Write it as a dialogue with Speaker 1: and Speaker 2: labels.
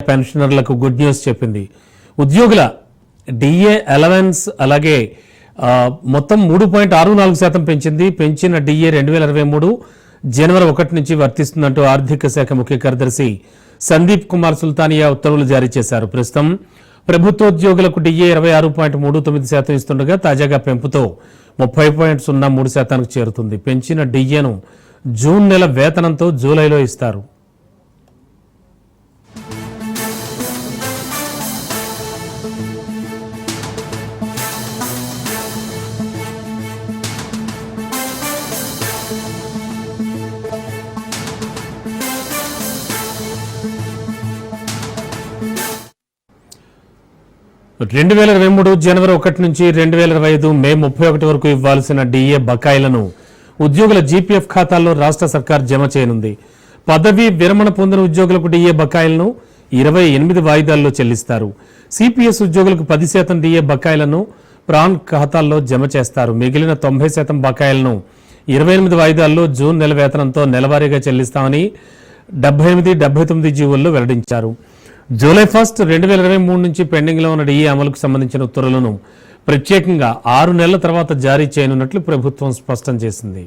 Speaker 1: పెన్షనర్లకు good news చెప్పింది. ఉద్యోగుల డిఏ అలవెన్స్ అలాగే మొత్తం 3.64% పెంచింది. పెంచిన డిఏ 2023 జనవరి 1 నుంచి వర్తిస్తుందంటూ ఆర్థిక శాఖ ముఖ్య కార్యదర్శి సందీప్ కుమార్ సుల్తానియా ఉత్తర్వులు జారీ చేశారు. ప్రస్తుతం ప్రభుత్వోద్యోగులకు డిఏ 26.39% ఇస్తుండగా తాజాగా పెంపుతో 30.03% చేరుతుంది. పెంచిన డిఏను జూన్ నెల వేతనంతో జూలైలో ఇస్తారు. జనవరి 1 నుంచి 2025 మే 31 వరకు ఇవ్వాల్సిన డిఏ బకాయిలను ఉద్యోగుల జీపీఎఫ్ ఖాతాల్లో రాష్ట్ర సర్కార్ జమ చేయనుంది. పదవీ విరమణ పొందిన ఉద్యోగులకు డిఏ బకాయిలను 28 వాయిదాల్లో చెల్లిస్తారు. సిపిఎస్ ఉద్యోగులకు 10% డిఏ బకాయిలను ప్రాన్ ఖాతాల్లో జమ చేస్తారు. మిగిలిన 90% బకాయిలను 28 వాయిదాల్లో జూన్ నెల వేతనంతో నెలవారీగా చెల్లిస్తామని 78, 79 జీవోల్లో వెల్లడించారు. జూలై 1, 2023 నుంచి పెండింగ్లో ఉన్న డిఏ అమలుకు సంబంధించిన ఉత్తర్వులను ప్రత్యేకంగా 6 నెలల తర్వాత జారీ చేయనున్నట్లు ప్రభుత్వం స్పష్టం చేసింది.